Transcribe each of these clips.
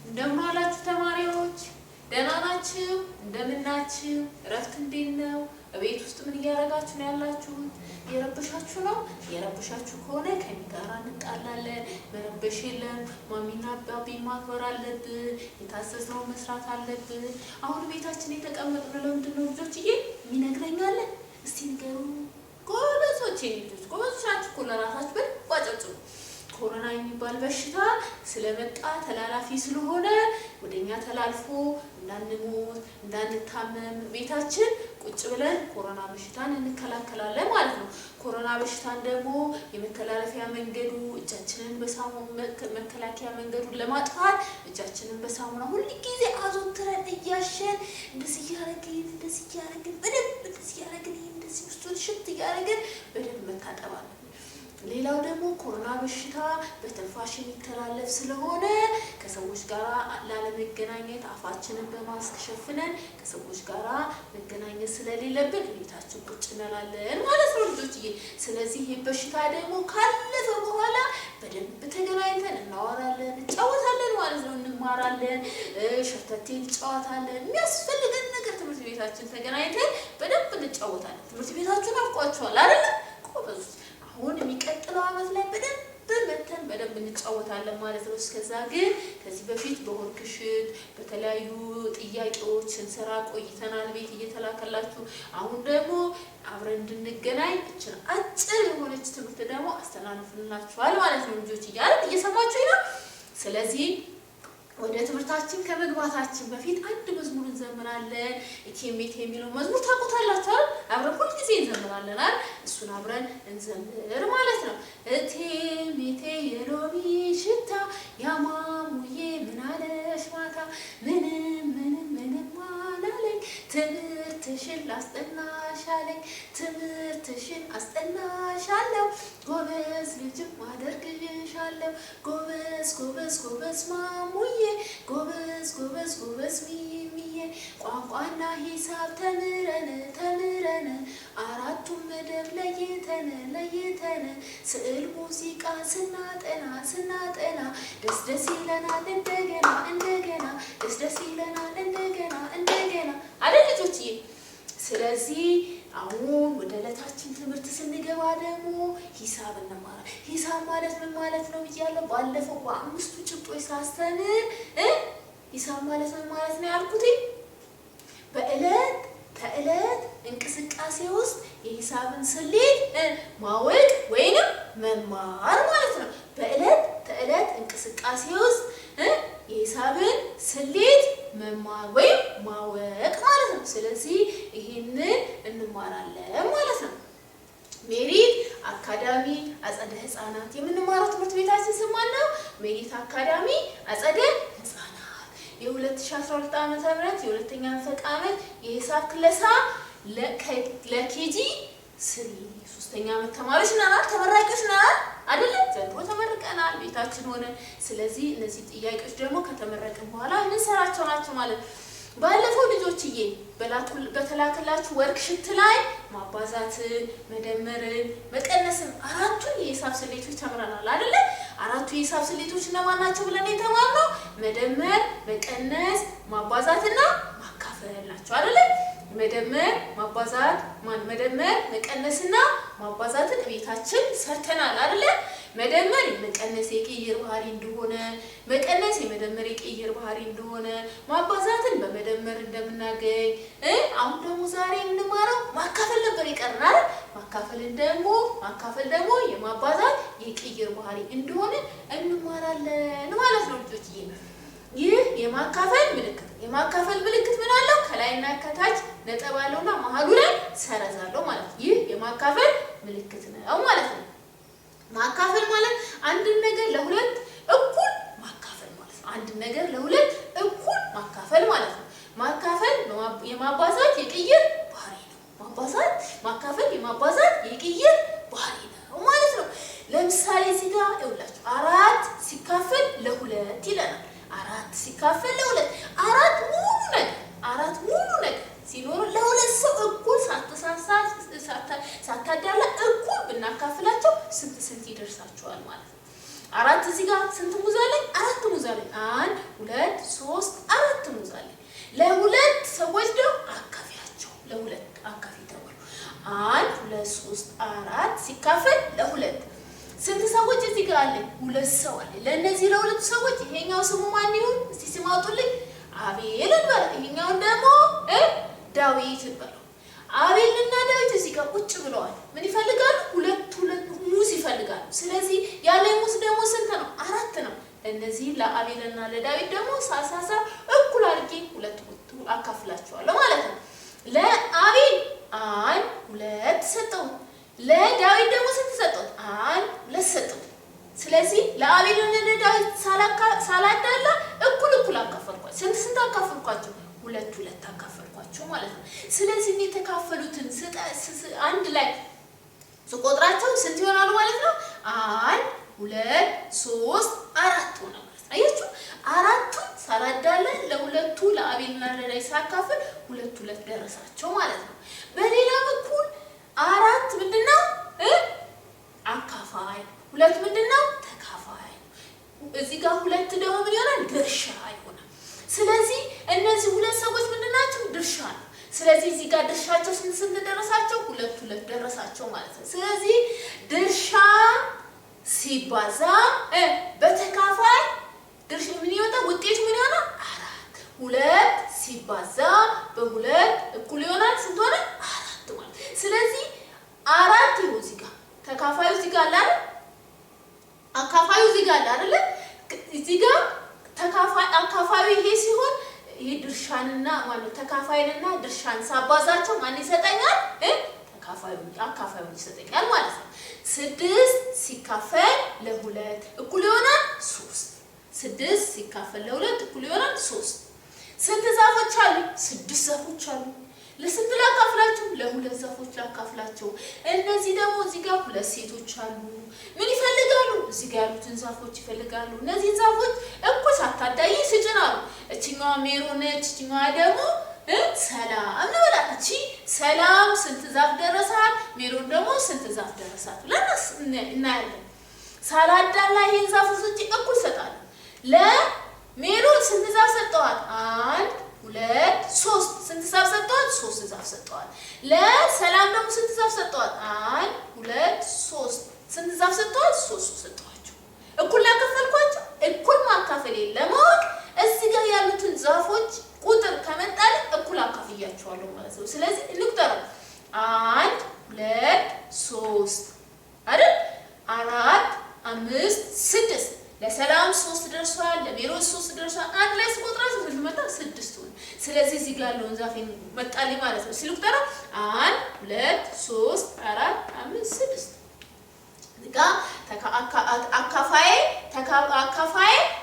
እንደምን አላችሁ ተማሪዎች? ደህና ናችሁ? እንደምን ናችሁ? እረፍት እንዴት ነው? ቤት ውስጥ ምን እያደረጋችሁ ነው ያላችሁት? እየረበሻችሁ ነው? እየረበሻችሁ ከሆነ ከኔ ጋር እንጣላለን። መረበሽ የለም። ማሚና አባቢ ማክበር አለብን። የታዘዝነው መስራት አለብን። አሁን ቤታችን የተቀመጥነው ለምንድን ነው ልጆችዬ? የሚነግረኛል? እስቲ ንገሩ። ጎበዞች ልጆች፣ ጎበዞች ናችሁ እኮ ለራሳችሁ በደንብ አጨብጭቡ። ኮሮና የሚባል በሽታ ስለመጣ ተላላፊ ስለሆነ ወደኛ ተላልፎ እንዳንሞት እንዳንታመም ቤታችን ቁጭ ብለን ኮሮና በሽታን እንከላከላለን ማለት ነው። ኮሮና በሽታን ደግሞ የመተላለፊያ መንገዱ እጃችንን በሳሙና መከላከያ መንገዱን ለማጥፋት እጃችንን በሳሙና ሁሉ ጊዜ አዘውትረን እያሸን እንደዚህ እያደረግን በደንብ እንደዚህ እያደረግን እንደዚህ ውስጡን ሽት እያደረግን በደንብ መታጠብ አለብን። ሌላው ደግሞ ኮሮና በሽታ በትንፋሽ የሚተላለፍ ስለሆነ ከሰዎች ጋር ላለመገናኘት አፋችንን በማስክ ሸፍነን ከሰዎች ጋር መገናኘት ስለሌለብን ቤታችን ቁጭ እንላለን ማለት ነው ልጆችዬ። ስለዚህ ይህ በሽታ ደግሞ ካለፈ በኋላ በደንብ ተገናኝተን እናወራለን፣ እንጫወታለን ማለት ነው። እንማራለን፣ ሸርተቴ እንጫወታለን። የሚያስፈልገን ነገር ትምህርት ቤታችን ተገናኝተን በደንብ እንጫወታለን። ትምህርት ቤታችሁን አፍቋችኋል አይደል? ቆበዙ። አሁን የሚቀጥለው ዓመት ላይ በደንብ እንጫወታለን ማለት ነው። እስከዛ ግን ከዚህ በፊት በወርክሽት በተለያዩ ጥያቄዎች እንሰራ ቆይተናል ቤት እየተላከላችሁ። አሁን ደግሞ አብረን እንድንገናኝ እችን አጭር የሆነች ትምህርት ደግሞ አስተላልፍላችኋል ማለት ነው ልጆች። እየሰማችሁ ነው። ስለዚህ ወደ ትምህርታችን ከመግባታችን በፊት አንድ መዝሙር እንዘምራለን። እቴሜቴ የሚለው መዝሙር ታውቁታላችሁ? አብረን ሁሉ ጊዜ እንዘምራለን አይደል? እሱን አብረን እንዘምር ማለት ነው። እቴሜቴ የሎሚ ሽታ ያማሙዬ ምን አለሽ ማታ ምንም አላለኝ ትምህርትሽን ላስጠናሻለኝ ትምህርትሽን አስጠናሻለሁ ጎበዝ ልጅም አደርግሻለሁ ጎበዝ ማሙዬ ጎበዝ ሚሚዬ ቋንቋና ሂሳብ ተምረን አራቱን መደብ ለይተን ስዕል ሙዚቃ ስናጠና ደስ ይለናል እንደገና ደስ ይለናል እንደገና አይደል ልጆችዬ? ስለዚህ አሁን ወደ ዕለታችን ትምህርት ስንገባ ደግሞ ሂሳብ እንማራለን። ሂሳብ ማለት ምን ማለት ነው ብያለሁ ባለፈው በአምስቱ ጭብጦች ሳስተምር ሂሳብ ማለት ምን ማለት ነው ያልኩት? በዕለት ተዕለት እንቅስቃሴ ውስጥ የሂሳብን ስሌት ማወቅ ወይንም መማር ማለት ነው። በዕለት ተዕለት እንቅስቃሴ ውስጥ የሂሳብን ስሌት መማር ወይም ማወቅ ማለት ነው። ስለዚህ ይሄንን እንማራለን ማለት ነው። ሜሪት አካዳሚ አጸደ ህፃናት የምንማረው ትምህርት ቤታችን ስም ነው። ሜሪት አካዳሚ አጸደ ህፃናት የ2012 ዓ.ም የሁለተኛ ንፈቅ ዓመት የሂሳብ ክለሳ ለኬጂ 3ኛ ዓመት ተማሪዎች ነን፣ ተመራቂዎች ነን አይደል? ዘንድሮ ተመርቀናል ቤታችን ሆነ። ስለዚህ እነዚህ ጥያቄዎች ደግሞ ከተመረቅን በኋላ እንሰራቸው ናቸው ማለት ነው። ባለፈው ልጆችዬ በተላከላችሁ ወርክሽት ላይ ማባዛትን፣ መደመርን፣ መቀነስን አራቱን የሂሳብ ስሌቶች ተምረናል አይደል? አራቱ የሂሳብ ስሌቶች እነማን ናቸው ብለን የተማርነው? መደመር፣ መቀነስ፣ ማባዛትና ማካፈል ናቸው አይደል? መደመር መቀነስና ማባዛትን ቤታችን ሰርተናል አይደል? መደመር የመቀነስ የቅይር ባህሪ እንደሆነ፣ መቀነስ የመደመር የቅይር ባህሪ እንደሆነ፣ ማባዛትን በመደመር እንደምናገኝ አሁን ደግሞ ዛሬ የምንማረው ማካፈል ነበር ይቀርናል። ማካፈል ደግሞ የማባዛት የቅይር ባህሪ እንደሆነ እንማራለን ማለት ነው ልጆች። ይህ የማካፈል ምልክት ምን አለው? ከላይና ከታች ነጥብ አለውና መሃሉ ላይ ሰረዝ አለው ማለት ነው። ይህ የማካፈል ምልክት ነው ማለት ነው። ማካፈል ማለት አንድን ነገር ለሁለት እኩል ማካፈል ማለት ነው። አንድን ነገር ለሁለት እኩል ማካፈል ማለት ነው። ማካፈል የማባዛት የቅይር ባህሪ ነው። ማካፈል የማባዛት የቅይር ባህሪ ነው ማለት ነው። ለምሳሌ እዚህ ጋር ይኸውላችሁ 4 ሲካፈል ለ2 ይለናል። 4 ሲካፈል ለ2 አራት ሙሉ ነገር ሲኖር ለሁለት ሰው እኩል ሳታዳላ እኩል ብናካፍላቸው ስንት ይደርሳቸዋል ማለት ነው። 4 እዚህ ጋር ስንት ሙዝ አለኝ? 4 ሙዝ አለኝ። 1 2 ሰዎች ይሄኛው ስሙ ማን ይሁን እስቲ ስም አውጡልኝ። አቤል እንበል። ይሄኛው ደግሞ ዳዊት እንበል። አቤልና ዳዊት እዚህ ጋር ቁጭ ብለዋል። ምን ይፈልጋሉ? ሁለት ሙዝ ይፈልጋሉ። ስለዚህ ያለ ሙዝ ደግሞ ስንት ነው? 4 ነው። እነዚህ ለአቤልና ለዳዊት ደግሞ ሳሳሳ እኩል አድርጌ ሁለት አካፍላቸዋለሁ ማለት ነው። ለአቤል 1 2 ሰጠው። ለዳዊት ደግሞ ስንት ሰጠው? 1 2 ሰጠው። ስለዚህ ለአቤልና ለዳዊት ሳላዳላ እኩል አካፈልኳቸው። ስንት አካፈልኳቸው? 2 አካፈልኳቸው ማለት ነው። ስለዚህ የተካፈሉትን አንድ ላይ ስቆጥራቸው ስንት ይሆናሉ ማለት ነው? 1 2 3 4 ሆነ ማለት ነው። አያችሁ? 4ቱን ሳላዳላ ለሁለቱ ለአቤልና ለዳዊት ሳካፍል 2 ደረሳቸው ማለት ነው። በሌላ በኩል 4 ምንድነው? አካፋይ 2 ምንድነው? ተካፋይ። እዚህ ጋር 2 ደግሞ ምን ይሆናል? ድርሻ ይሆናል። ስለዚህ እነዚህ ሁለት ሰዎች ምንድናቸው? ድርሻ ነው። ስለዚህ እዚህ ጋር ድርሻቸው ስንት ደረሳቸው? 2 ደረሳቸው ማለት ነው። ስለዚህ ድርሻ ሲባዛ በተካፋይ ድርሻ ምን ይወጣ? ውጤቱ ምን ይሆናል? 4 2 ሲባዛ በ2 እኩል ይሆናል ስንት ሆነ? 4 ማለት። ስለዚህ 4 ይሁን እዚህ ጋር ተካፋዩ እዚህ ጋር አለ አይደል? አካፋዩ እዚህ ጋር አለ አይደል? እዚህ ጋር አካፋዩ ይሄ ሲሆን ይሄ ድርሻንና ማለት ተካፋይንና ድርሻን ሳባዛቸው ማን ይሰጠኛል? አካፋዩን ይሰጠኛል ማለት ነው። 6 ሲካፈል ለ2 እኩል ይሆናል 3። 6 ሲካፈል ለ2 እኩል ይሆናል 3። ስንት ዛፎች አሉ? 6 ዛፎች አሉ። ለስንት ላካፍላቸው? ለ2 ዛፎች ላካፍላቸው። እነዚህ ደግሞ እዚህ ጋር 2 ሴቶች አሉ። ምን ይፈልጋሉ? እዚህ ጋር ያሉትን ዛፎች ይፈልጋሉ። እነዚህ ዛፎች እኩል ሳታዳይ ስጭናሉ። እቺኛዋ ሜሮን ነች፣ እቺኛዋ ደግሞ ሰላም ነው። እቺ ሰላም ስንት ዛፍ ደረሳት? ሜሮን ደግሞ ስንት ዛፍ ደረሳት? ለናስ እናያለን። ሳላዳላ ይሄን ዛፎች እኩል ሰጣለሁ። ለሜሮን ስንት ዛፍ ሰጠዋት? 1 2 3 ስንት ዛፍ ሰጠዋት? 3 ዛፍ ሰጠዋት። ለሰላም ደግሞ ስንት ዛፍ ሰጠዋት? 1 2 3 ስንት ዛፍ ሰጠዋት? 3 ሰጠዋቸው። እኩል ያከፈልኳቸው። እኩል ማካፈል ለማወቅ እዚህ ጋር ያሉትን ዛፎች ቁጥር ከመጣል እኩል አካፍያቸዋለሁ ማለት ነው። ስለዚህ እንቁጠረው። 1 2 3 አይደል? 4 5 6 ለሰላም 3 ደርሷል። ለሜሮን 3 ደርሷል። አንድ ላይ ስቆጥራቸው ምን መጣ? 6 ሆነ። ስለዚህ እዚህ ጋር ያለውን ዛፍ መጣልኝ ማለት ነው። ሲልቁጠረው 1 2 3 4 5 6 ጋ አካፋይ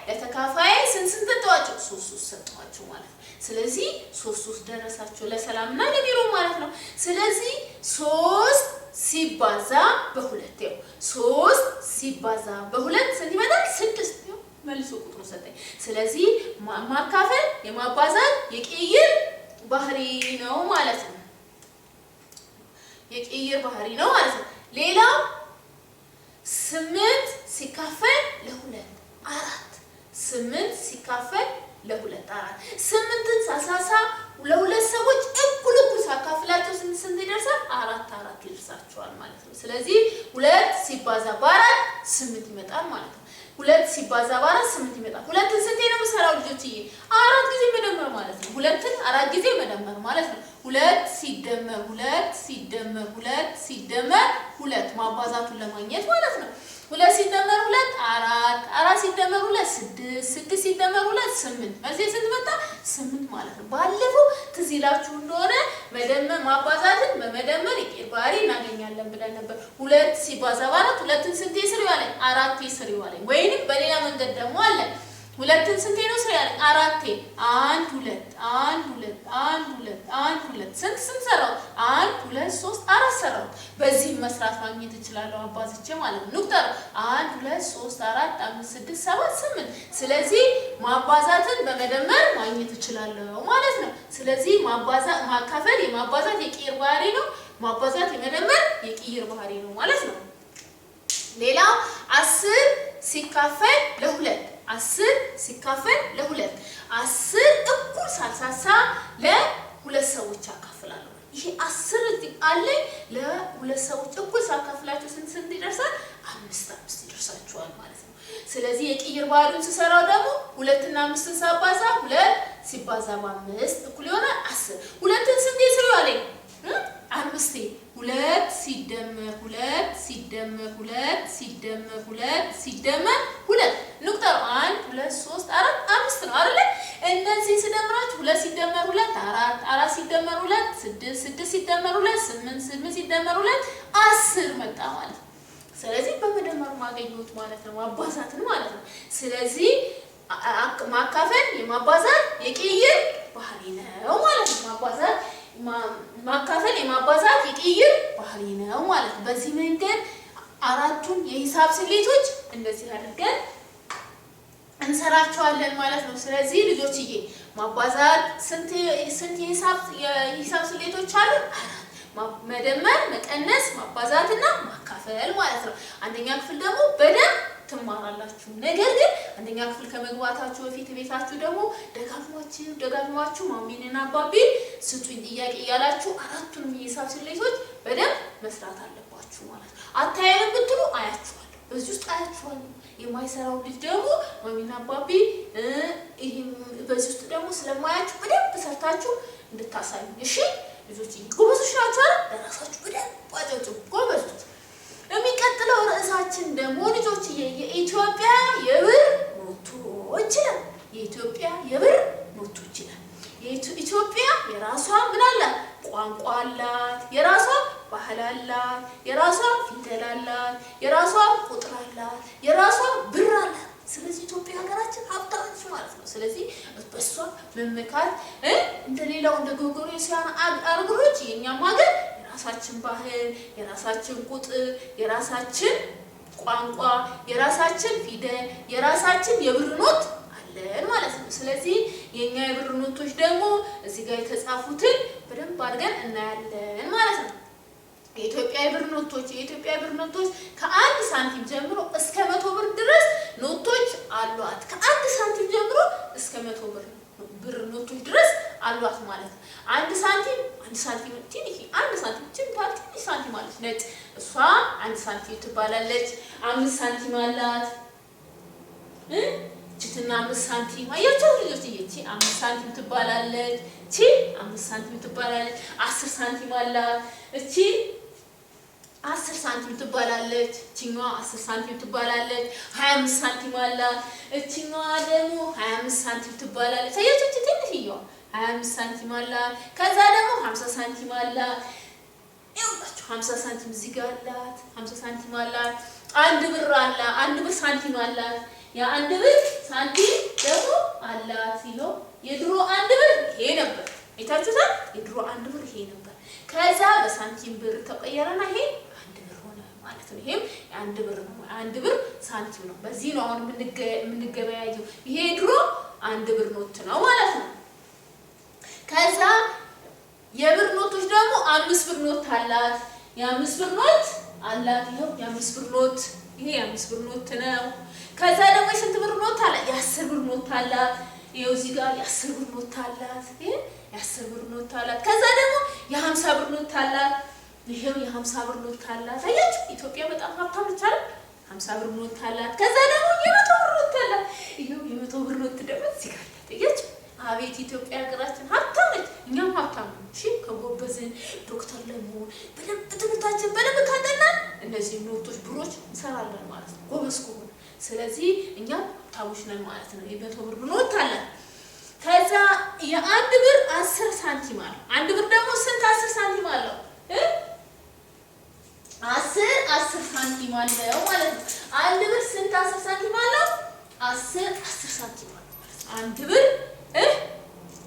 ለተካፋይ ስንት ሰጠዋቸው? 3 ሰጠዋቸው ማለት ነው። ስለዚህ 3 ደረሳቸው ለሰላምና ለሜሮን ማለት ነው። ስለዚህ 3 ሲባዛ በ2 ነው። 3 ሲባዛ በ2 ስንት ይመጣል? 6 ነው። መልሶ ቁጥሩ ሰጠኝ። ስለዚህ ማካፈል የማባዛት የቅይር ባህሪ ነው ማለት ነው። የቅይር ባህሪ ነው ማለት ነው። ሌላው 8 ሲካፈል ለ2 4 8 ሲካፈል ለ2 4 8ን ሳሳሳ ለሁለት ሰዎች እኩል ሳካፍላቸው ስንት ይደርሳል? 4 ይደርሳቸዋል ማለት ነው። ስለዚህ 2 ሲባዛ በ4 8 ይመጣል ማለት ነው። 2 ሲባዛ በ4 8 ይመጣል። 2ን ስንቴ ነው የምሰራው ልጆችዬ? 4 ጊዜ መደመር ማለት ነው። 2ን 4 ጊዜ መደመር ማለት ነው። 2 ሲደመር 2 ሲደመር 2 ሲደመር 2 ማባዛቱን ለማግኘት ማለት ነው። 2 ሲደመር 2 4 4 ሲደመር 2 6 6 ሲደመር 2 8 መልሴ ስንት መጣ? 8 ማለት ነው። ባለፈው ትዝ ይላችሁ እንደሆነ መደመር ማባዛትን በመደመር የቅይር ባህሪ እናገኛለን ብለን ነበር። 2 ሲባዛ በ4 2ን ስንቴ ስር ይዋለኝ? 4 ስር ይዋለኝ። ወይንም በሌላ መንገድ ደግሞ አለ 2ን ስንቴ ነው ስር ያለኝ? 4 1 2 1 2 1 2 1 2 ስንት ሰራው? 1 2 3 4 ሰራው። በዚህ መስራት ማግኘት እችላለሁ አባዝቼ ማለት ነው። ንቁጠር 1 2 3 4 5 6 7 8 ስለዚህ ማባዛትን በመደመር ማግኘት እችላለሁ ማለት ነው። ስለዚህ ማካፈል የማባዛት የቅይር ባህሪ ነው። ማባዛት የመደመር የቅይር ባህሪ ነው ማለት ነው። ሌላው 10 ሲካፈል ለ2 10 ሲካፈል ለ2 10 እኩል ሳልሳሳ ለሁለት ሰዎች አካፍላለሁ። ይሄ 10 አለ ለሁለት ሰዎች እኩል ሳካፍላቸው ስንት ይደርሳል? 5 ይደርሳቸዋል ማለት ነው። ነው። ስለዚህ የቅይር ባህሪውን ስሰራው ደግሞ 2 እና 5ን ሳባዛ 2 ሲባዛ በ5 እኩል ይሆናል 10። 2ን ስንቴ ስሩ አለኝ? 5 2 ሲደመር 2 ሲደመር 2 ሲደመር 2 ሲደመር 2 ንቁጠሩ 1 2 3 4 5 ነው አይደል? እነዚህ ሲደምራችሁ 2 ሲደመር 2 4 4 ሲደመር 2 6 6 ሲደመር 2 8 8 ሲደመር 2 10 መጣ ማለት ነው። ስለዚህ በመደመር ማገኘት ማለት ነው ማባዛትን ማለት ነው። ስለዚህ ማካፈል የማባዛት የቅይር ባህሪ ነው ማለት ነው። ማካፈል የማባዛት የቅይር ባህሪ ነው ማለት ነው። በዚህ መንገድ አራቱን የሂሳብ ስሌቶች እንደዚህ አድርገን እንሰራቸዋለን ማለት ነው። ስለዚህ ልጆችዬ ማባዛት ስንት የሂሳብ ስሌቶች አሉ? መደመር፣ መቀነስ፣ ማባዛትና ማካፈል ማለት ነው። አንደኛ ክፍል ደግሞ በደንብ ትማራላችሁ። ነገር ግን አንደኛ ክፍል ከመግባታችሁ በፊት ቤታችሁ ደግሞ ደጋግማችሁ ማሚንና አባቢን ስጡኝ ጥያቄ እያላችሁ አራቱንም የሂሳብ ስሌቶች በደንብ መስራት አለባችሁ ማለት ነው። አታየንም ብትሉ አያችኋለሁ፣ በዚህ ውስጥ አያችኋለሁ። የማይሰራው ልጅ ደግሞ ማሚና አባቢ በዚህ ውስጥ ደግሞ ስለማያችሁ በደንብ ሰርታችሁ እንድታሳዩ እሺ። ልጆች ጎበዞች ናቸው አይደል? ለራሳችሁ በደንብ አጨብጭቡ ጎበዞች። የሚቀጥለው ርዕሳችን ደግሞ ልጆች የኢትዮጵያ የብር ኖቶች ነው። የኢትዮጵያ የብር ኖቶች ነው። ኢትዮጵያ የራሷ ምን አላት? ቋንቋ አላት፣ የራሷ ባህል አላት፣ የራሷ ፊደል አላት፣ የራሷ ቁጥር አላት፣ የራሷ ብር አላት። ስለዚህ ኢትዮጵያ ሀገራችን ሀብታም ነች ማለት ነው። ስለዚህ በሷ መመካት እንደሌላው እንደ ጎርጎሮሳውያን አገሮች የኛም ሀገር የራሳችን ባህል፣ የራሳችን ቁጥር፣ የራሳችን ቋንቋ፣ የራሳችን ፊደል፣ የራሳችን የብር ኖት አለን ማለት ነው። ስለዚህ የኛ የብር ኖቶች ደግሞ እዚህ ጋር የተጻፉትን በደንብ አድርገን እናያለን ማለት ነው። የኢትዮጵያ የብር ኖቶች ከ1 ሳንቲም ጀምሮ እስከ 100 ብር ድረስ ኖቶች አሏት። ከ1 ሳንቲም ጀምሮ እስከ 100 ብር ኖቶች ድረስ አሏት ማለት ነው። 1 ሳንቲም ትንሽ 1 ሳንቲም ትንሽ ሳንቲም ማለት ነች። እሷ 1 ሳንቲም ትባላለች። 5 ሳንቲም አላት። እቺና 5 ሳንቲም አያችሁ ልጆች፣ እቺ 5 ሳንቲም ትባላለች። እቺ 5 ሳንቲም ትባላለች። 10 ሳንቲም አላት። እቺ 10 ሳንቲም ትባላለች። እቺኛዋ 10 ሳንቲም ትባላለች። 25 ሳንቲም አላት። እቺኛዋ ደግሞ 25 ሳንቲም ትባላለች። አያችሁ እቺ ትንሽዬዋ 25 ሳንቲም አላት። ከዛ ደግሞ 50 ሳንቲም አላት። ይኸውላችሁ 50 ሳንቲም እዚህ ጋር አላት። 50 ሳንቲም አላት። 1 ብር አላት። 1 ብር ሳንቲም አላት። ያ1 ብር ሳንቲም ደግሞ አላት። ይኸው የድሮ 1 ብር ይሄ ነበር። አይታችሁታል? የድሮ 1 ብር ይሄ ነበር። ከዛ በሳንቲም ብር ተቀየረና ይሄ 1 ብር ሆነ ማለት ነው። ይሄም የ1 ብር ነው። 1 ብር ሳንቲም ነው። በዚህ ነው አሁን የምንገበያየው። ይሄ ድሮ 1 ብር ኖት ነው ማለት ነው። ከዛ የብር ኖቶች ደግሞ 5 ብር ኖት አላት። የ5 ብር ኖት አላት። ይሄው የ5 ብር ኖት፣ ይሄ የ5 ብር ኖት ነው። ከዛ ደግሞ የስንት ብር ኖት አላት? የ10 ብር ኖት አላት። ይሄው እዚህ ጋር የ10 ብር ኖት አላት። ይሄ የ10 ብር ኖት አላት። ከዛ ደግሞ የ50 ብር ኖት አላት። ይሄው የ50 ብር ኖት አላት። አያችሁ ኢትዮጵያ በጣም ሀብታም ነች አይደል? 50 ብር ኖት አላት። ከዛ ደግሞ የ100 ብር ኖት አላት። ይሄው የ100 ብር ኖት ደግሞ እዚህ ጋር አላት። አያችሁ አቤት ኢትዮጵያ ሀገራችን ሀብታም ነች። እኛም ሀብታም ነን። እሺ ከጎበዝን ዶክተር ለመሆን በደንብ ትምህርታችን በደንብ ካጠናን እነዚህ ኖቶች ብሮች እንሰራለን ማለት ነው ጎበዝ ከሆነ። ስለዚህ እኛም ሀብታሞች ነን ማለት ነው። የ100 ብር ኖት አላት። ከዛ የ1 ብር 10 ሳንቲም አለው። 1 ብር ደግሞ ስንት 10 ሳንቲም አለው? 10 ሳንቲም አለው ማለት ነው። 1 ብር ስንት 10 ሳንቲም አለው? 10 ሳንቲም አለው ማለት ነው።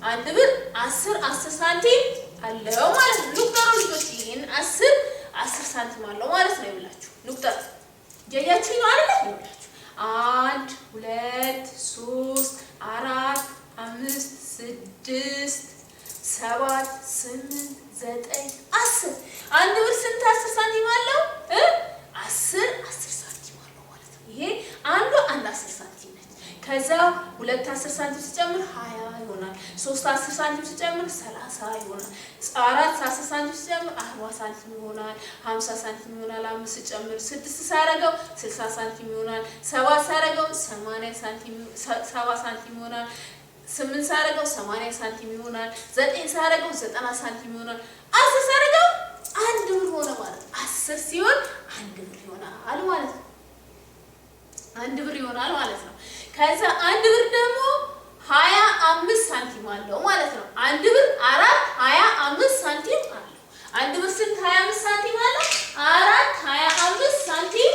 1 ብር 10 ሳንቲም አለው ማለት ነው። ኑቁጠሩ ልጆች፣ ይሄን 10 ሳንቲም አለው ማለት ነው። ይብላችሁ ኑቁጠሩ ያያችሁ ነው አይደል? ይብላችሁ 1 2 3 4 5 6 7 8 9 10 1 ብር ስንት 10 ሳንቲም አለው? 10 ሳንቲም አለው ማለት ነው። ይሄ አንዱ 10 ሳንቲም ነች። ከዛ 2 10 ሳንቲም ሲጨምር 20 ይሆናል። 3 10 ሳንቲም ሲጨምር 30 ይሆናል። 4 10 ሳንቲም ሲጨምር 40 ሳንቲም ይሆናል። 50 ሳንቲም ይሆናል። 5 ሲጨምር 6 ሳረገው 60 ሳንቲም ይሆናል። 7 ሳረገው 80 ሳንቲም 70 ሳንቲም ይሆናል። 8 ሳረገው 80 ሳንቲም ይሆናል። 9 ሳረገው 90 ሳንቲም ይሆናል። 10 ሳረገው 1 ብር ሆነ ማለት ነው። 10 ሲሆን 1 ብር ይሆናል ማለት ነው። 1 ብር ይሆናል ማለት ነው። ከዛ 1 ብር ደግሞ 25 ሳንቲም አለው ማለት ነው። 1 ብር 25 ሳንቲም አለው። 1 ብር ስንት 25 ሳንቲም አለው? 25 ሳንቲም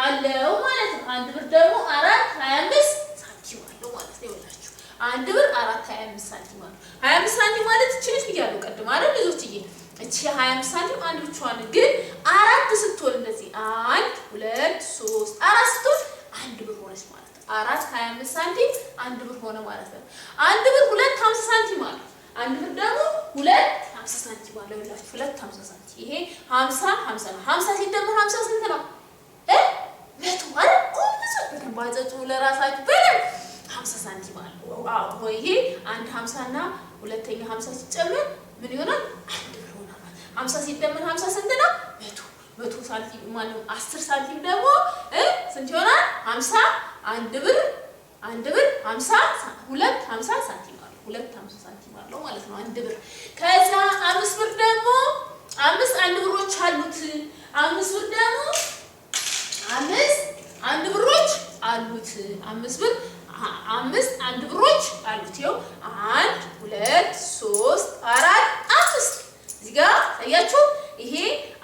አለው ማለት ነው። 1 ብር ደግሞ 25 ሳንቲም አለው ማለት ነው። ይኸውላችሁ 1 ብር 25 ሳንቲም አለው። 25 ሳንቲም ማለት እቺ ልጅ ብያለሁ ቅድም አይደል ልጆችዬ? እቺ 25 ሳንቲም አንድ ብቻዋን ግን 4 ስትሆን እንደዚህ 1 2 3 4 ስትሆን 1 ብር ሆነች ማለት ነው። 25 ሳንቲም 1 ብር ሆነ ማለት ነው። 1 ብር 250 ሳንቲም አለ። 1 ብር ደግሞ 250 ሳንቲም አለ። ይላችሁ 250 ሳንቲም ይሄ 50 50 ነው። 50 ሲደመር 50 ስንት ነው? መቶ አይደል? ቆንጆ በደንብ አጨጩ ለራሳችሁ በደንብ 50 ሳንቲም አለ። አዎ ይሄ አንድ 50 እና ሁለተኛ 50 ሲጨመር ምን ይሆናል? 1 ብር ሆናል። 50 ሲደመር 50 ስንት ነው? 100 ሳንቲም ማለት 10 ሳንቲም ደግሞ ስንት ይሆናል? 50 1 ብር 50 250 ሳንቲም አለው። 250 ሳንቲም አለው ማለት ነው 1 ብር። ከዛ 5 ብር ደግሞ 5 1 ብሮች አሉት። 5 ብር ደግሞ 5 1 ብሮች አሉት። 5 ብር 5 1 ብሮች አሉት። ይኸው 1 2 3 4 5 እዚህ ጋር ታያችሁ። ይሄ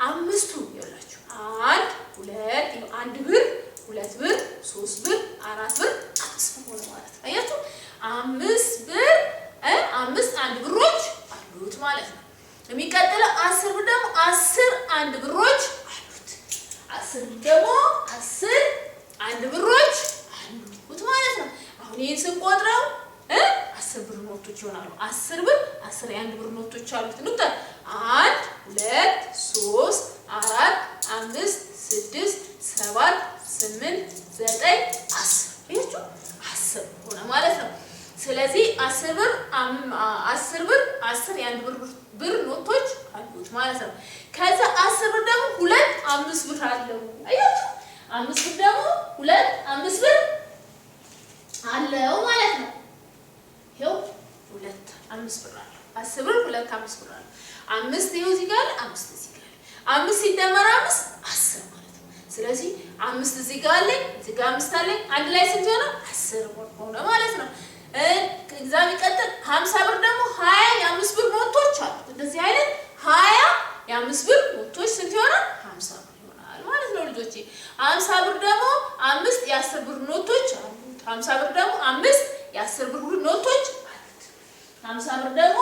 አምስቱ ይኸውላችሁ 1 2 ይኸው 1 ብር 2 ብር 3 ብር 4 ብር 5 ብር ሆነ ማለት ነው። አያችሁ 5 ብር 5 1 ብሮች አሉት ማለት ነው። የሚቀጥለው 10 ብር ደግሞ 10 1 ብሮች አሉት። 10 ብር ደግሞ 10 1 ብሮች አሉት ማለት ነው። አሁን ይሄን ስንቆጥረው 10 ብር ኖቶች ይሆናሉ። 10 ብር 10 የ1 ብር ኖቶች አሉት። እንቁጠር 1 2 3 4 5 6 7 8 9 10 እዩት 10 ሆነ ማለት ነው። ስለዚህ 10 ብር 10 የ1 ብር ኖቶች አሉት ማለት ነው። ከዛ 10 ብር ደግሞ 2 5 ብር አለው። እዩት 5 ብር ደግሞ 2 5 ብር አለው ማለት ነው። ይኸው 2 5 ብር አለው። 10 ብር 2 5 ብር አለው። 5 ይኸው እዚህ ጋር 5 እዚህ ጋር 5 ሲደመር 5 10 ማለት ነው። ስለዚህ 5 እዚህ ጋር አለኝ እዚህ ጋር 5 አለኝ አንድ ላይ ስንት ሆነ? 10 ሆነ ማለት ነው። ከዛ የሚቀጥል 50 ብር ደግሞ 20 የ5 ብር ኖቶች አሉት። እንደዚህ አይነት 20 የ5 ብር ኖቶች ስንት ይሆናል? 50 ብር ይሆናል ማለት ነው ልጆቼ። 50 ብር ደግሞ 5 የ10 ብር ኖቶች አሉት። 50 ብር ደግሞ 5 የ10 ብር ኖቶች አሉት። 50 ብር ደግሞ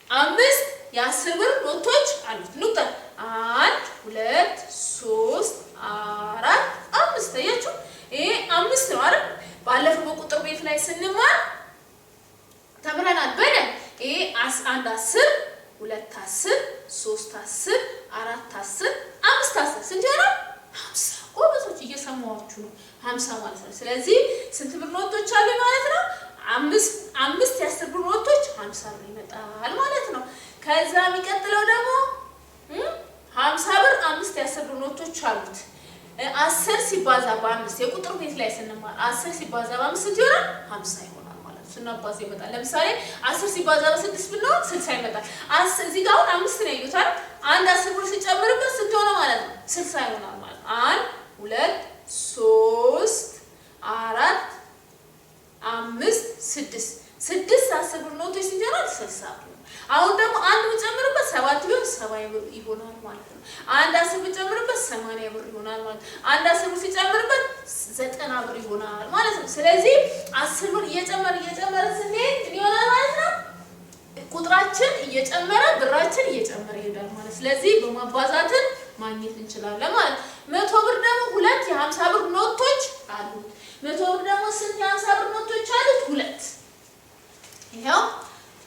5 የ10 ብር ኖቶች አሉት። እንቁጠር 1 2 3 4 5 ታያችሁ። ይሄ 5 ነው አይደል? ባለፈው በቁጥር ቤት ላይ ስንማር ተምረናል በደንብ። ይሄ 1 10 2 10 3 10 4 10 5 10 ስንት ይሆናል? 50 ጎበዞች እየሰማችሁ ነው። 50 ማለት ነው። ስለዚህ ስንት ብር ኖቶች አሉ ማለት ነው? 5 የ10 ብር ኖቶች 50 ብር ይመጣል ማለት ነው። ከዛ የሚቀጥለው ደግሞ 50 ብር 5 የ10 ብር ኖቶች አሉት። 10 ሲባዛ በ5 የቁጥር ቤት ላይ ስንማር 10 ሲባዛ በ5 ስንት ይሆናል? 50 ይሆናል ማለት ነው። ስናባዛ ይመጣል። ለምሳሌ 10 ሲባዛ በ6 ብንሆን 60 ይመጣል። እዚህ ጋር አሁን 5 ነው ያዩታል። አንድ 10 ብር ሲጨምርበት ስንት ሆነ ማለት ነው? 60 ይሆናል ማለት ነው። 1 2 3 4 5 6 10 ብር ኖቶች ስንት ይሆናል? 60 ብር። አሁን ደግሞ አንድ ብጨምርበት 7 ቢሆን 70 ብር ይሆናል ማለት ነው። አንድ 10 ብጨምርበት 80 ብር ይሆናል ማለት ነው። አንድ 10 ብር ሲጨምርበት 90 ብር ይሆናል ማለት ነው። ስለዚህ 10 ብር እየጨመረ ስንሄድ ይሆናል ማለት ነው። ቁጥራችን እየጨመረ ብራችን እየጨመረ ይሄዳል ማለት። ስለዚህ በማባዛትን ማግኘት እንችላለን ማለት። 100 ብር ደግሞ 2 የ50 ብር ኖቶች አሉት። 100 ብር ደግሞ ስንት የ50 ብር ኖቶች አሉት? 2 ይሄው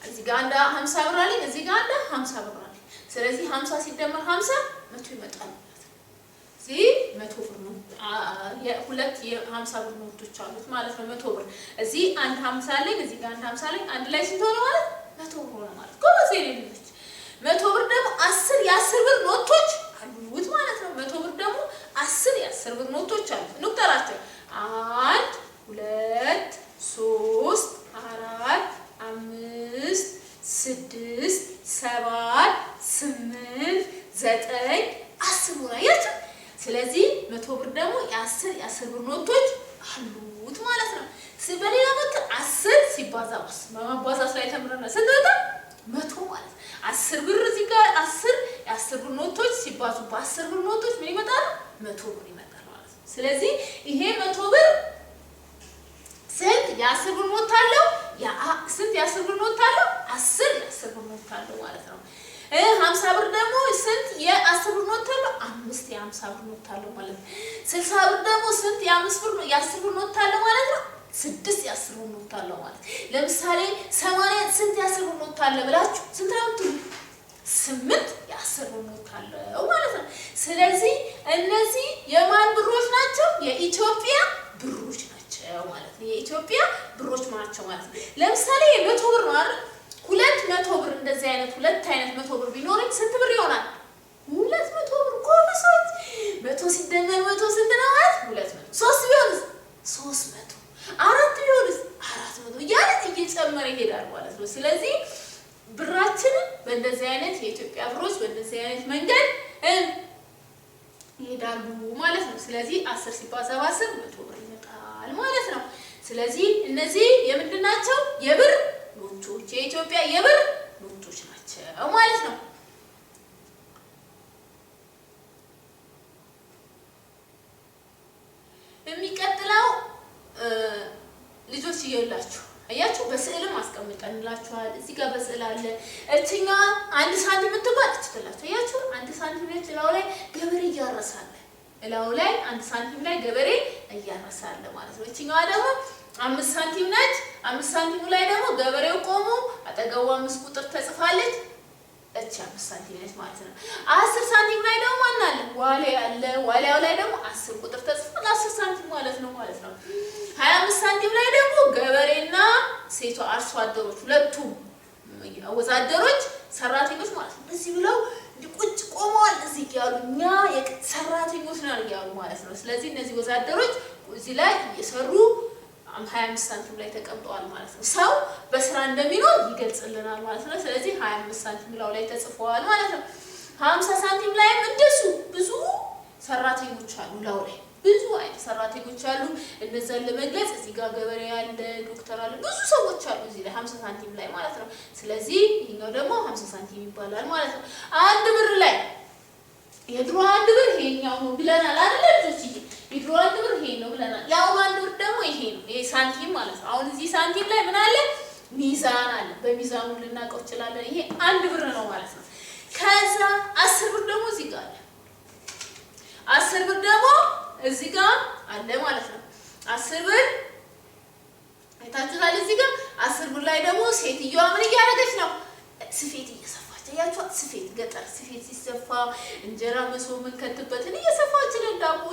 እዚህ ጋር እንደ 50 ብር አለኝ እዚህ ጋር እንደ 50 ብር አለኝ። ስለዚህ 50 ሲደመር 50 100 ይመጣል ማለት ነው። እዚህ 100 ብር ነው። ሁለት የ50 ብር ኖቶች አሉት ማለት ነው። 100 ብር እዚህ አንድ 50 አለኝ፣ እዚህ ጋር አንድ 50 አለኝ። አንድ ላይ ስንት ሆነ ማለት 100 ብር ሆነ ማለት ጎበዝ ልጆች። 100 ብር ደግሞ 10 የ10 ብር ኖቶች አሉት ማለት ነው። 100 ብር ደግሞ 10 የ10 ብር ኖቶች አሉት። እንቁጠራቸው 1 2 3 4 5 6 7 8 9 10 ሆነ ያቸው። ስለዚህ 100 ብር ደግሞ የ10 ብር ኖቶች አሉት ማለት ነው። በሌላ በኩል 10 ሲባዛ በማባዛት ላይ ተምረናል። ስንት ወጣ? 100 ማለት 10 ብር እዚህ ጋር 10 የ10 ብር ኖቶች ሲባዙ በ10 ብር ኖቶች ምን ይመጣል? 100 ብር ይመጣል ማለት ነው። ስለዚህ ይሄ 100 ብር ስንት የ10 ብር ኖት አለው? ስንት የ10 ብር ኖት አለው? 10 የ10 ብር ኖት አለው ማለት ነው። 50 ብር ደግሞ ስንት የ10 ብር ኖት አለው? 5 የ50 ብር ኖት አለው ማለት ነው። 60 ብር ደግሞ ስንት የ10 ብር ኖት አለው ማለት ነው? 6 የ10 ብር ኖት አለው ማለት። ለምሳሌ 80 ስንት የ10 ብር ኖት አለ ብላችሁ ስንት ነው የምትሉ? 8 የ10 ብር ኖት አለው ማለት ነው። ስለዚህ እነዚህ የማን ብሮች ናቸው? የኢትዮጵያ ብሮች ናቸው ማለት ነው። የኢትዮጵያ ብሮች ናቸው ማለት ነው። ለምሳሌ የ100 ብር ነው አይደል? 200 ብር እንደዚህ አይነት ሁለት አይነት 100 ብር ቢኖርም ስንት ብር ይሆናል? 200 ብር ኮርሶት 100 ሲደመር 100 ስንት ነው ማለት? 200 3 ቢሆንስ 300 4 ቢሆንስ 400 እያለ እየጨመረ ይሄዳል ማለት ነው። ስለዚህ ብራችንን በእንደዚህ አይነት የኢትዮጵያ ብሮች በእንደዚህ አይነት መንገድ ይሄዳሉ ማለት ነው። ስለዚህ 10 ሲባዛ በ10 100 ብር ይመጣል ማለት ነው። ስለዚህ እነዚህ የምንድን ናቸው? የብር ኖቶች፣ የኢትዮጵያ የብር ኖቶች ናቸው ማለት ነው። የሚቀጥለው ልጆች እየላችሁ አያችሁ፣ በስዕልም አስቀምጠንላችኋል። እዚህ ጋር በስዕል አለ። እቺኛ 1 ሳንቲም የምትባል ትችላላችሁ። አያችሁ 1 ሳንቲም ነች። እላው ላይ ገበሬ እያረሳለ፣ እላው ላይ 1 ሳንቲም ላይ ገበሬ እያረሳለ ማለት ነው። እቺኛዋ ደግሞ 5 ሳንቲም ነች። 5 ሳንቲሙ ላይ ደግሞ ገበሬው ቆሞ አጠገቡ 5 ቁጥር ተጽፋለች። እቺ 5 ሳንቲም ነች ማለት ነው። 10 ሳንቲም ላይ ደግሞ ማን አለ? ዋሊያ አለ። ዋሊያው ላይ ደግሞ 10 ቁጥር ተጽፏል። 10 ሳንቲም ማለት ነው። 25 ሳንቲም ላይ ደግሞ ገበሬና ሴቷ አርሶ አደሮች ሁለቱም ወዛደሮች ሰራተኞች ማለት ነው። እዚህ ብለው ቁጭ ቆመዋል። እዚህ ያሉ እኛ ሰራተኞች ነን ያሉ ማለት ነው። ስለዚህ እነዚህ ወዛደሮች እዚህ ላይ እየሰሩ 25 ሳንቲም ላይ ተቀምጠዋል ማለት ነው። ሰው በስራ እንደሚኖር ይገልጽልናል ማለት ነው። ስለዚህ 25 ሳንቲም ላይ ተጽፈዋል ማለት ነው። 50 ሳንቲም ላይ እንደሱ ብዙ ሰራተኞች አሉ። ላው ላይ ብዙ አይነት ሰራተኞች አሉ። እነዛን ለመግለጽ እዚህ ጋር ገበሬ ያለ፣ ዶክተር አለ፣ ብዙ ሰዎች አሉ እዚህ ላይ 50 ሳንቲም ላይ ማለት ነው። ስለዚህ ይሄኛው ደግሞ 50 ሳንቲም ይባላል ማለት ነው። 1 ብር ላይ የድሮ 1 ብር ይሄኛው ነው ብለናል አይደል ልጆች? የድሮ 1 ብር ይሄ ነው ብለናል። ያው 1 ብር ደግሞ ይሄ ነው። ይሄ ሳንቲም ማለት ነው። አሁን እዚህ ሳንቲም ላይ ምን አለ? ሚዛን አለ። በሚዛኑ ልናውቀው እንችላለን። ይሄ 1 ብር ነው ማለት ነው። ከዛ 10 ብር ደግሞ እዚህ ጋር አለ። 10 ብር ደግሞ እዚህ ጋር አለ ማለት ነው። 10 ብር አይታችኋል። እዚህ ጋር 10 ብር ላይ ደግሞ ሴትዮዋ ምን እያደረገች ነው? ስፌት እየሰፋች። ያያችሁ ስፌት፣ ገጠር ስፌት ሲሰፋ እንጀራ መሶብ የምንከትበትን እየሰፋች ነው። ዳቦ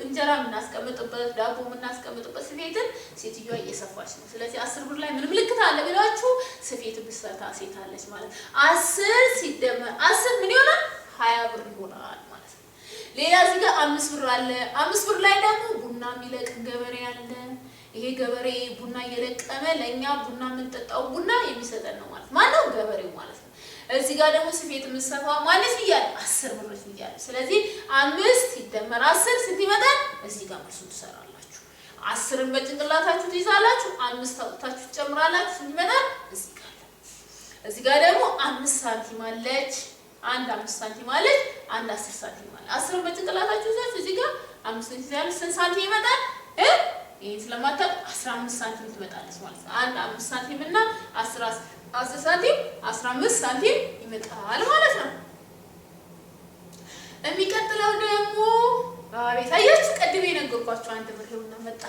እንጀራ የምናስቀምጥበት ዳቦ የምናስቀምጥበት ስፌትን ሴትዮዋ እየሰፋች ነው። ስለዚህ 10 ብር ላይ ምን ምልክት አለ ብላችሁ? ስፌት ብትሰራ ሴት አለች ማለት ነው። 10 ሲደመር 10 ምን ይሆናል? 20 ብር ይሆናል ማለት ነው። ሌላ እዚህ ጋር 5 ብር አለ። 5 ብር ላይ ደግሞ ቡና የሚለቅም ገበሬ አለ። ይሄ ገበሬ ቡና እየለቀመ ለኛ ቡና የምንጠጣው ቡና የሚሰጠን ነው ማለት ማነው? ገበሬው ማለት ነው። እዚህ ጋር ደግሞ ስፌት የምትሰፋው ማለት ይያል 10 ብሮች ይያል። ስለዚህ 5 ሲደመር 10 ስንት ይመጣል? እዚህ ጋር መልሱን ትሰራላችሁ። 10ን በጭንቅላታችሁ ትይዛላችሁ። 5 ታውጣታችሁ ትጨምራላችሁ። ስንት ይመጣል? እዚህ ጋር ደግሞ 5 ሳንቲም አለች። 5 ሳንቲም አለች። 10 ሳንቲም አለ። 10ን በጭንቅላታችሁ ይዛችሁ እዚህ ጋር 5 ትይዛላችሁ። ስንት ሳንቲም ይመጣል? ይሄን ስለማታውቁ 15 ሳንቲም ትመጣለች ማለት ነው። 5 ሳንቲም እና 10 ሳንቲም 15 ሳንቲም ይመጣል ማለት ነው። የሚቀጥለው ደግሞ አቤት አያችሁ፣ ቀድሜ የነገርኳችሁ 1 ብር ይሁንና መጣ።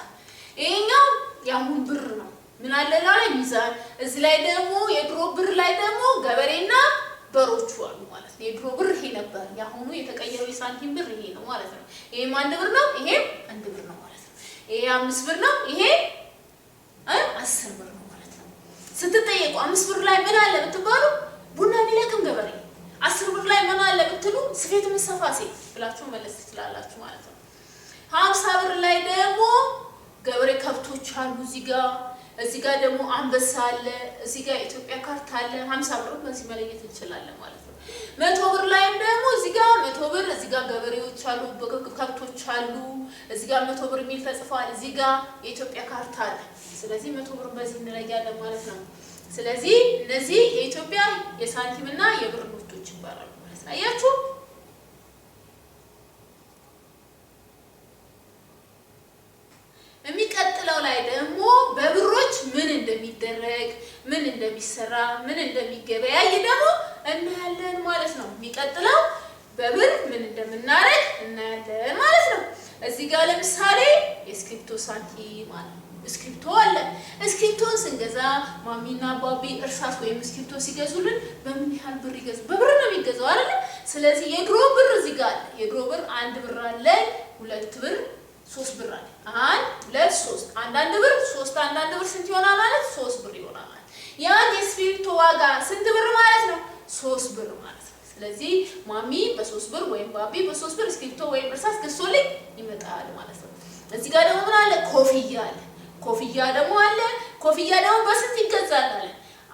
ይሄኛው ያሁን ብር ነው። ምን አለ ላይ ሚዛን። እዚህ ላይ ደግሞ የድሮ ብር ላይ ደግሞ ገበሬና በሮቹ አሉ ማለት ነው። የድሮ ብር ይሄ ነበር፣ ያሁኑ የተቀየረው የሳንቲም ብር ይሄ ነው ማለት ነው። ይሄም 1 ብር ነው፣ ይሄም 1 ብር ነው ማለት ነው። ይሄ 5 ብር ነው፣ ይሄ 10 ብር ነው ማለት ነው። ስትጠየቁ 5 ብር ላይ ምን አለ ብትባሉ ቡና የሚለቅም ገበሬ፣ 10 ብር ላይ ምን አለ ብትሉ ስፌት የምትሰፋ ሴት ብላችሁ መለስ ትችላላችሁ ማለት ነው። 50 ብር ላይ ደግሞ ገበሬ ከብቶች አሉ እዚህ ጋር ደግሞ አንበሳ አለ፣ እዚህ ጋር ኢትዮጵያ ካርታ አለ። 50 ብር በዚህ መለየት እንችላለን ማለት ነው። 100 ብር ላይም ደግሞ እዚህ ጋር 100 ብር፣ እዚህ ጋር ገበሬዎች አሉ፣ ከብቶች አሉ፣ እዚህ ጋር 100 ብር የሚል ተጽፏል፣ እዚህ ጋር የኢትዮጵያ ካርታ አለ። ስለዚህ 100 ብር በዚህ እንለያለን ማለት ነው። ስለዚህ እነዚህ የኢትዮጵያ የሳንቲም እና የብር ኖቶች ይባላሉ ማለት ነው። አያችሁ? የሚቀጥለው ላይ ደግሞ በብሮች ምን እንደሚደረግ ምን እንደሚሰራ ምን እንደሚገበያይ ደግሞ እናያለን ማለት ነው። የሚቀጥለው በብር ምን እንደምናረግ እናያለን ማለት ነው። እዚህ ጋር ለምሳሌ የስክሪፕቶ ሳንቲም አለ። ስክሪፕቶ አለ። ስክሪፕቶን ስንገዛ ማሚና አባቢ እርሳስ ወይም ስክሪፕቶ ሲገዙልን በምን ያህል ብር ይገዙ? በብር ነው የሚገዛው አይደል? ስለዚህ የድሮ ብር እዚህ ጋር አለ። የድሮ ብር 1 ብር አለ፣ 2 ብር 3 ብር አለ። 1 2 3 አንዳንድ ብር 3 አንዳንድ ብር ስንት ይሆናል ማለት 3 ብር ይሆናል ማለት። ያን የስክሪፕቶ ዋጋ ስንት ብር ማለት ነው? 3 ብር ማለት ነው። ስለዚህ ማሚ በ3 ብር ወይም ባቢ በ3 ብር ስክሪፕቶ ወይም እርሳስ ገዝቶልኝ ይመጣል ማለት ነው። እዚህ ጋር ደግሞ ምን አለ? ኮፍያ አለ። ኮፍያ ደግሞ አለ። ኮፍያ ደግሞ በስንት ይገዛል አለ?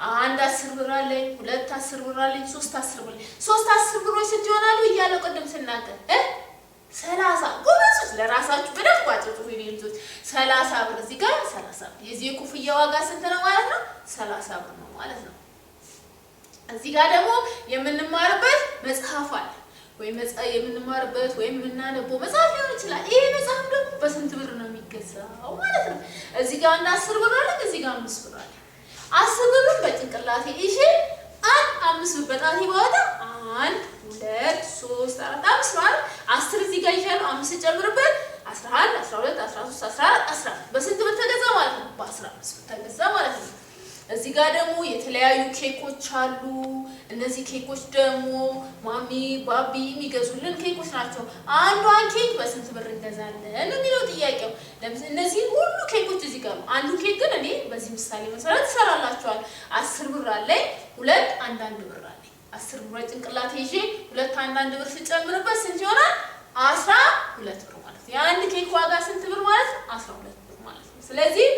1 10 ብር አለ፣ 2 10 ብር አለ፣ 3 10 ብር። 3 10 ብሮች ስንት ይሆናሉ እያለው ቅድም ስናገር 30 ጎበዞች ለራሳችሁ በደንብ አጥጡ ልጆች 30 ብር እዚህ ጋር 30 ብር። የዚህ የኮፍያ ዋጋ ስንት ነው ማለት ነው? 30 ብር ነው ማለት ነው። እዚህ ጋር ደግሞ የምንማርበት መጽሐፍ አለ ወይም የምንማርበት ወይም የምናነበው መጽሐፍ ሊሆን ይችላል። ይሄ መጽሐፍ ደግሞ በስንት ብር ነው የሚገዛው ማለት ነው? እዚህ ጋር 10 ብር አለ፣ እዚህ ጋር 5 ብር አለ። 10 ብር በጭንቅላቴ ይዤ 5 ብር በጣቴ ባወጣ 1 2 3 4 5 ማለት 10 እዚህ ጋር ይሻለው 5 ጨምርበት 11 12 13 14 15 በስንት ብር ተገዛ ማለት ነው? በ15 ብር ተገዛ ማለት ነው። እዚህ ጋር ደግሞ የተለያዩ ኬኮች አሉ። እነዚህ ኬኮች ደግሞ ማሚ ባቢ የሚገዙልን ኬኮች ናቸው። አንዷን ኬክ በስንት ብር እንገዛለን የሚለው ጥያቄው። ለምሳሌ እነዚህ ሁሉ ኬኮች እዚህ ጋር ነው። አንዱ ኬክ ግን እኔ በዚህ ምሳሌ መሰረት እሰራላችኋል። 10 ብር አለኝ፣ 2 አንዳንድ ብር አለኝ። 10 ብር ጭንቅላቴ ይዤ 2 አንዳንድ ብር ስጨምርበት ስንት ይሆናል? 12 ብር ማለት ነው። የአንድ ኬክ ዋጋ ስንት ብር ማለት ነው? 12 ብር ማለት ነው። ስለዚህ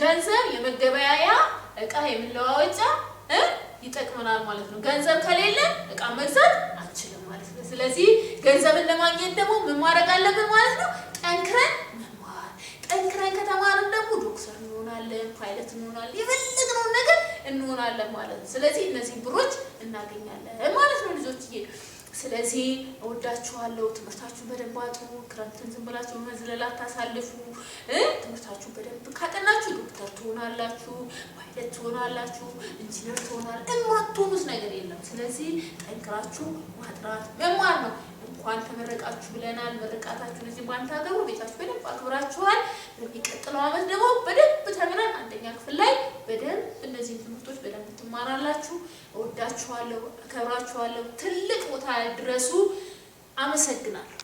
ገንዘብ የመገበያያ እቃ የምንለዋወጫ ይጠቅመናል ማለት ነው። ገንዘብ ከሌለ እቃ መግዛት አንችልም ማለት ነው። ስለዚህ ገንዘብን ለማግኘት ደግሞ ምን ማድረግ አለብን ማለት ነው? ጠንክረን መማር። ጠንክረን ከተማርን ደግሞ ዶክተር እንሆናለን፣ ፓይለት እንሆናለን፣ የፈለግነውን ነገር እንሆናለን ማለት ነው። ስለዚህ እነዚህ ብሮች እናገኛለን ማለት ነው ልጆችዬ። ስለዚህ እወዳችኋለሁ። ትምህርታችሁን በደንብ አጥኑ። ክረምትን ዝም ብላችሁ መዝለል አታሳልፉ። ትምህርታችሁን በደንብ ካጠናችሁ ዶክተር ትሆናላችሁ፣ ፓይለት ትሆናላችሁ፣ ኢንጂነር ትሆናላችሁ። የማትሆኑት ነገር የለም። ስለዚህ ጠንክራችሁ ማጥናት መማር ነው። እንኳን ተመረቃችሁ ብለናል። መረቃታችሁን እዚህ ባንታገሩ ቤታችሁ በደንብ አክብራችኋል። በሚቀጥለው ዓመት ደግሞ በደንብ ተምረን 1ኛ ክፍል ላይ በደንብ እነዚህ ትምህርቶች በደንብ ትማራላችሁ። እወዳችኋለሁ፣ አከብራችኋለሁ። ትልቅ ቦታ ድረሱ። አመሰግናለሁ።